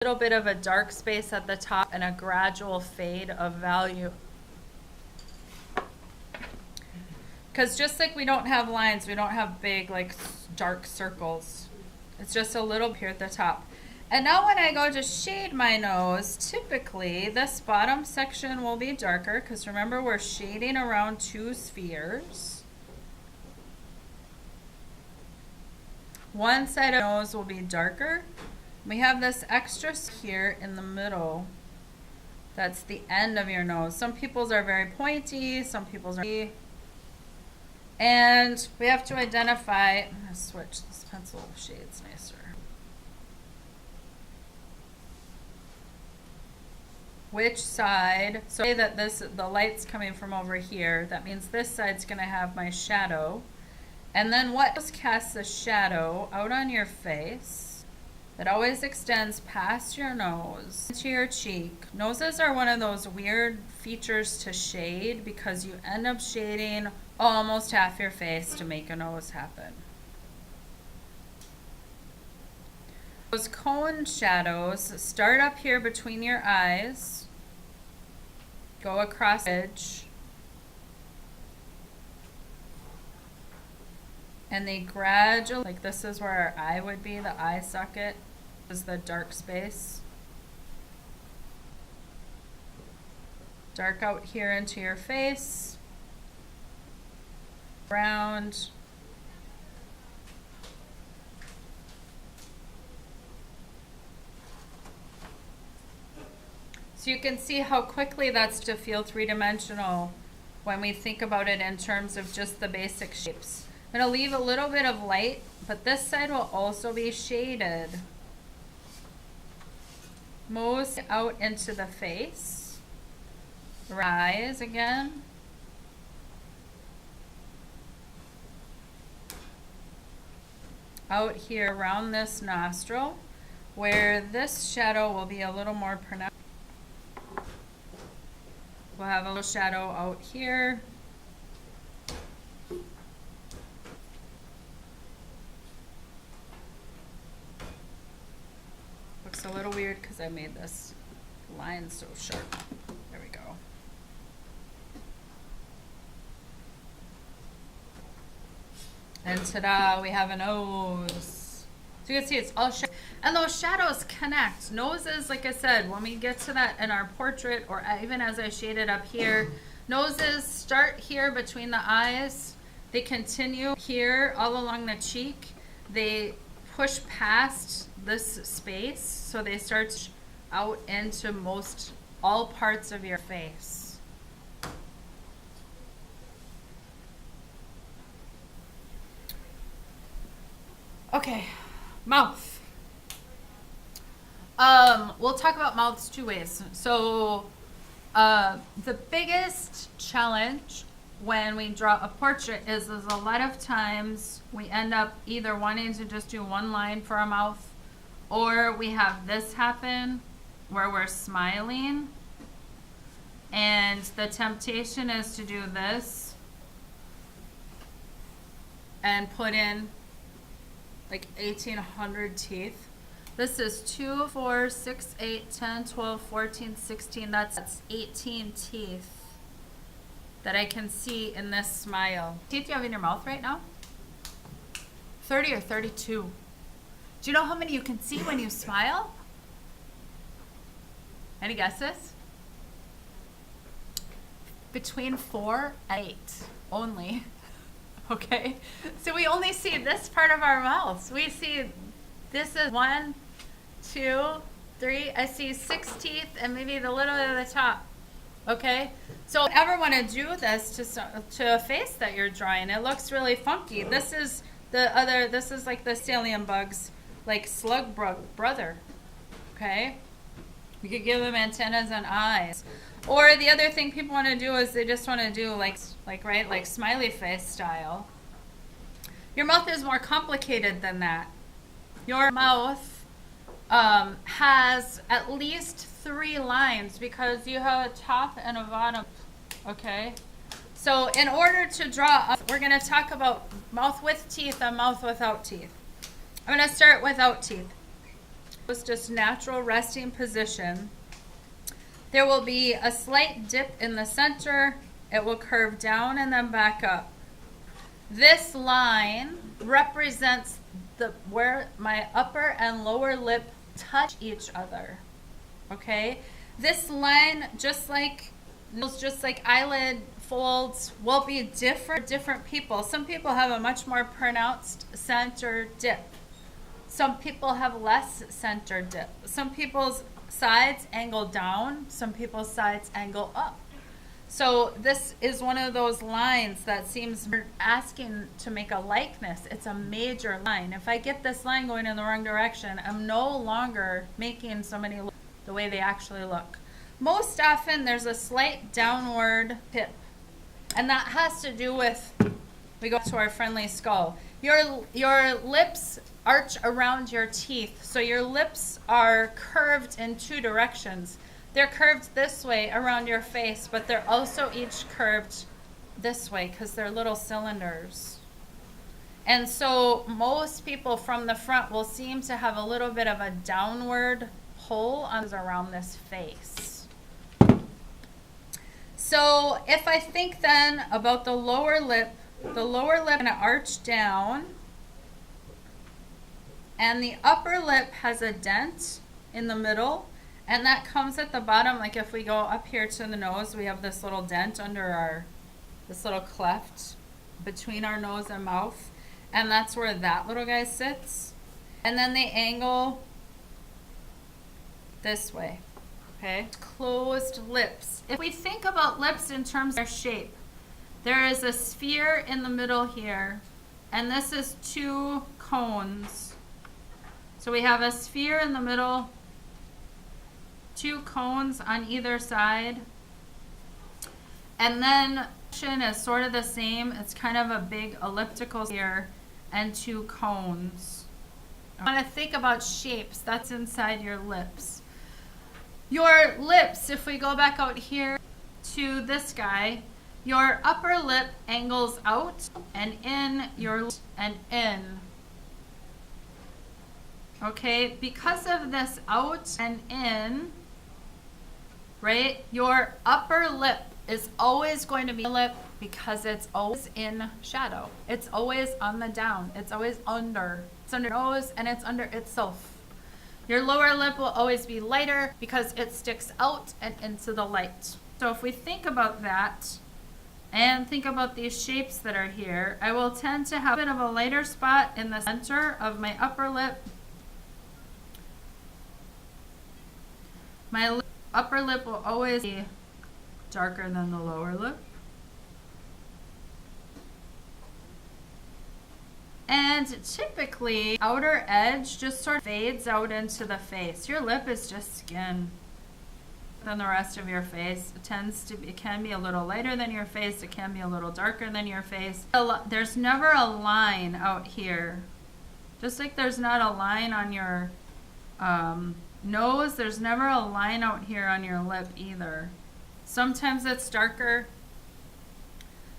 little bit of a dark space at the top and a gradual fade of value. Because just like we don't have lines, we don't have big like dark circles. It's just a little here at the top. And now when I go to shade my nose, typically this bottom section will be darker because remember we're shading around two spheres. One side of the nose will be darker. We have this extra here in the middle. That's the end of your nose. Some people's are very pointy, some people's are... And we have to identify, I'm going to switch this pencil shade's nicer. Which side, so say that the light's coming from over here, that means this side's going to have my shadow. And then what just casts a shadow out on your face? It always extends past your nose into your cheek. Noses are one of those weird features to shade because you end up shading almost half your face to make a nose happen. Those cone shadows start up here between your eyes, go across the edge, and they gradually, like this is where our eye would be, the eye socket is the dark space. Dark out here into your face, round, so you can see how quickly that's to feel three-dimensional when we think about it in terms of just the basic shapes. I'm going to leave a little bit of light, but this side will also be shaded. Most out into the face. Eyes again. Out here around this nostril, where this shadow will be a little more pronounced. We'll have a little shadow out here. Looks a little weird because I made this line so sharp. There we go. And ta-da, we have a nose. So you can see it's all shadow. And those shadows connect. Noses, like I said, when we get to that in our portrait, or even as I shaded up here, noses start here between the eyes. They continue here all along the cheek. They push past this space, so they start out into most all parts of your face. Okay, mouth. We'll talk about mouths two ways. So the biggest challenge when we draw a portrait is a lot of times we end up either wanting to just do one line for our mouth, or we have this happen where we're smiling, and the temptation is to do this and put in like 1,800 teeth. This is 2, 4, 6, 8, 10, 12, 14, 16. That's 18 teeth that I can see in this smile. Teeth you have in your mouth right now? 30 or 32. Do you know how many you can see when you smile? Any guesses? Between 4 and 8 only. Okay, so we only see this part of our mouths. We see, this is 1, 2, 3. I see 6 teeth and maybe the little bit of the top. Okay, so if you ever want to do this to a face that you're drawing, it looks really funky. This is this is like the Salium bugs, like slug brother. Okay, you could give them antennas and eyes. Or the other thing people want to do is they just want to do like smiley face style. Your mouth is more complicated than that. Your mouth has at least 3 lines because you have a top and a bottom. Okay, so in order to draw, we're going to talk about mouth with teeth and mouth without teeth. I'm going to start without teeth. It's just natural resting position. There will be a slight dip in the center. It will curve down and then back up. This line represents where my upper and lower lip touch each other. Okay? This line, just like eyelid folds, will be different people. Some people have a much more pronounced center dip. Some people have less center dip. Some people's sides angle down. Some people's sides angle up. So this is one of those lines that seems asking to make a likeness. It's a major line. If I get this line going in the wrong direction, I'm no longer making somebody look the way they actually look. Most often there's a slight downward tip. And that has to do with, we go to our friendly skull. Your lips arch around your teeth. So your lips are curved in two directions. They're curved this way around your face, but they're also each curved this way because they're little cylinders. And so most people from the front will seem to have a little bit of a downward pull around this face. So if I think then about the lower lip going to arch down, and the upper lip has a dent in the middle. And that comes at the bottom, like if we go up here to the nose, we have this little dent under this little cleft between our nose and mouth. And that's where that little guy sits. And then they angle this way, okay? Closed lips. If we think about lips in terms of their shape, there is a sphere in the middle here, and this is two cones. So we have a sphere in the middle, two cones on either side, and then is sort of the same. It's kind of a big elliptical here and two cones. I want to think about shapes. That's inside your lips. Your lips, if we go back out here to this guy, your upper lip angles out and in, and in. Okay, because of this out and in, right? Your upper lip is always going to be a lip because it's always in shadow. It's always on the down. It's always under. It's under your nose and it's under itself. Your lower lip will always be lighter because it sticks out and into the light. So if we think about that and think about these shapes that are here, I will tend to have a bit of a lighter spot in the center of my upper lip. My upper lip will always be darker than the lower lip. And typically, outer edge just sort of fades out into the face. Your lip is just skin than the rest of your face. It can be a little lighter than your face. It can be a little darker than your face. There's never a line out here. Just like there's not a line on your nose, there's never a line out here on your lip either. Sometimes it's darker,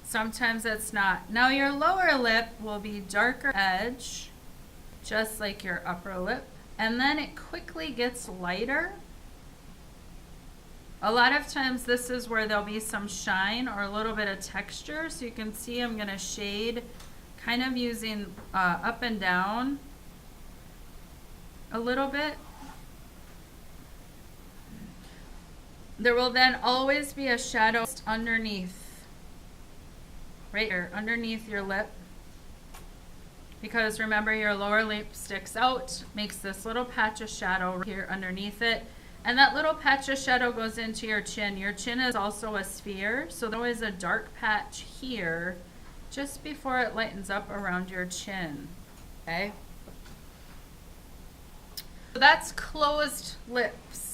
sometimes it's not. Now your lower lip will be darker edge, just like your upper lip, and then it quickly gets lighter. A lot of times this is where there'll be some shine or a little bit of texture. So you can see I'm going to shade kind of using up and down a little bit. There will then always be a shadow underneath, right here, underneath your lip. Because remember, your lower lip sticks out, makes this little patch of shadow right here underneath it. And that little patch of shadow goes into your chin. Your chin is also a sphere, so there is a dark patch here just before it lightens up around your chin, okay? So that's closed lips.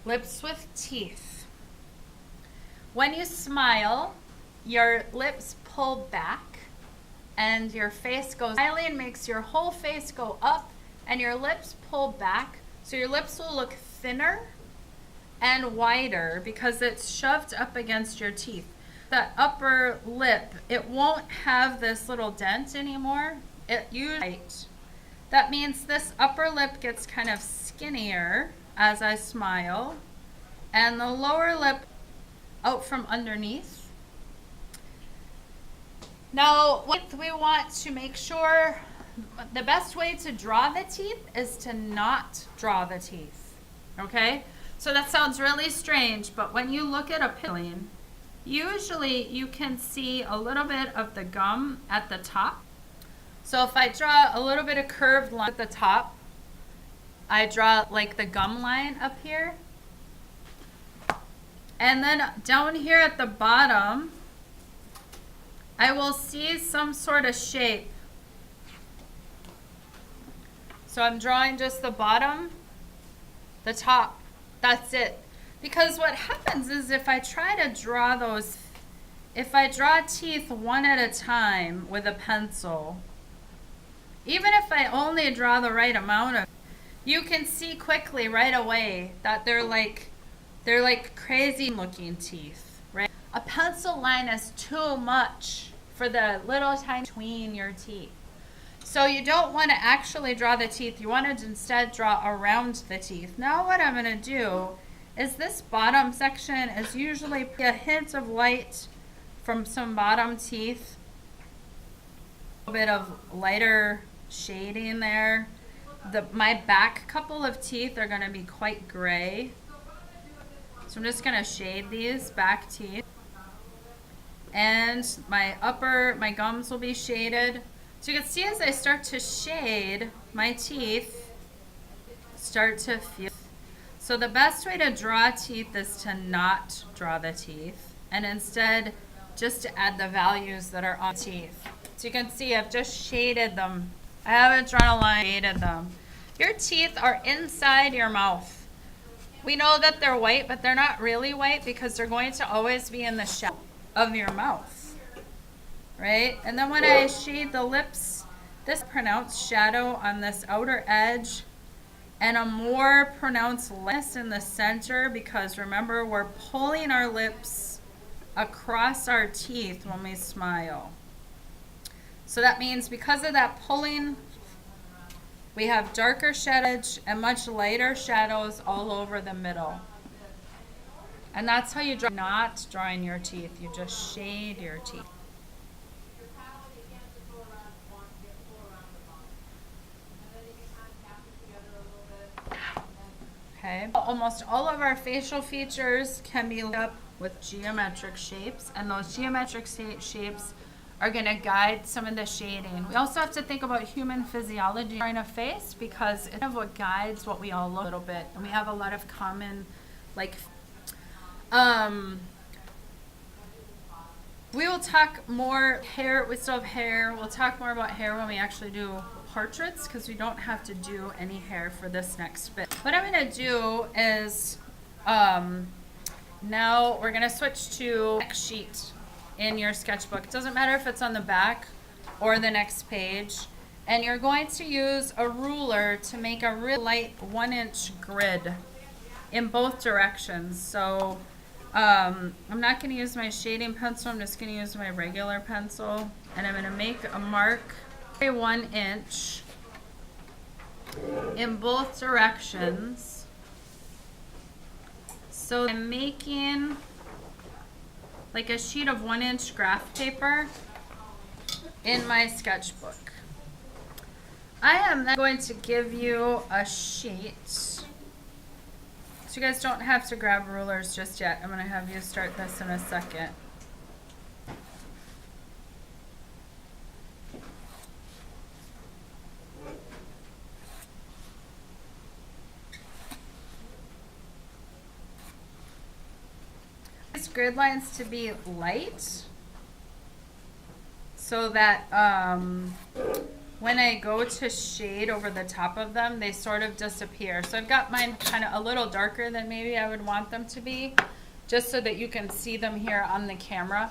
Lips with teeth. When you smile, your lips pull back and your face goes, smiling makes your whole face go up and your lips pull back. So your lips will look thinner and wider because it's shoved up against your teeth. That upper lip, it won't have this little dent anymore. It usually, That means this upper lip gets kind of skinnier as I smile, and the lower lip out from underneath. Now, we want to make sure the best way to draw the teeth is to not draw the teeth, okay? So that sounds really strange, but when you look at a pilling, usually you can see a little bit of the gum at the top. So if I draw a little bit of curved line at the top, I draw like the gum line up here. And then down here at the bottom, I will see some sort of shape. So I'm drawing just the bottom, the top, that's it. Because what happens is if I try to draw those, if I draw teeth one at a time with a pencil, even if I only draw the right amount of, you can see quickly right away that they're like crazy looking teeth, right? A pencil line is too much for the little tiny between your teeth. So you don't want to actually draw the teeth. You want to instead draw around the teeth. Now what I'm going to do is this bottom section is usually a hint of light from some bottom teeth. A little bit of lighter shading there. My back couple of teeth are going to be quite gray. So I'm just going to shade these back teeth. And my gums will be shaded. So you can see as I start to shade, my teeth start to feel. So the best way to draw teeth is to not draw the teeth and instead just to add the values that are on teeth. So you can see I've just shaded them. I haven't drawn a line, shaded them. Your teeth are inside your mouth. We know that they're white, but they're not really white because they're going to always be in the shadow of your mouth. Right? And then when I shade the lips, this pronounced shadow on this outer edge and a more pronounced lightness in the center, because remember, we're pulling our lips across our teeth when we smile. So that means because of that pulling, we have darker shadows and much lighter shadows all over the middle. And that's how you draw, not drawing your teeth, you just shade your teeth. Okay. Almost all of our facial features can be lit up with geometric shapes, and those geometric shapes are going to guide some of the shading. We also have to think about human physiology in a face because it's kind of what guides what we all look a little bit. And we have a lot of common, like, we will talk more hair, we still have hair. We'll talk more about hair when we actually do portraits because we don't have to do any hair for this next bit. What I'm going to do is now we're going to switch to next sheet in your sketchbook. It doesn't matter if it's on the back or the next page. And you're going to use a ruler to make a really light 1-inch grid in both directions. So I'm not going to use my shading pencil. I'm just going to use my regular pencil. And I'm going to make a mark 1 inch in both directions. So I'm making like a sheet of 1-inch graph paper in my sketchbook. I am then going to give you a sheet. So you guys don't have to grab rulers just yet. I'm going to have you start this in a second. Grid lines to be light so that when I go to shade over the top of them, they sort of disappear. So I've got mine kind of a little darker than maybe I would want them to be, just so that you can see them here on the camera.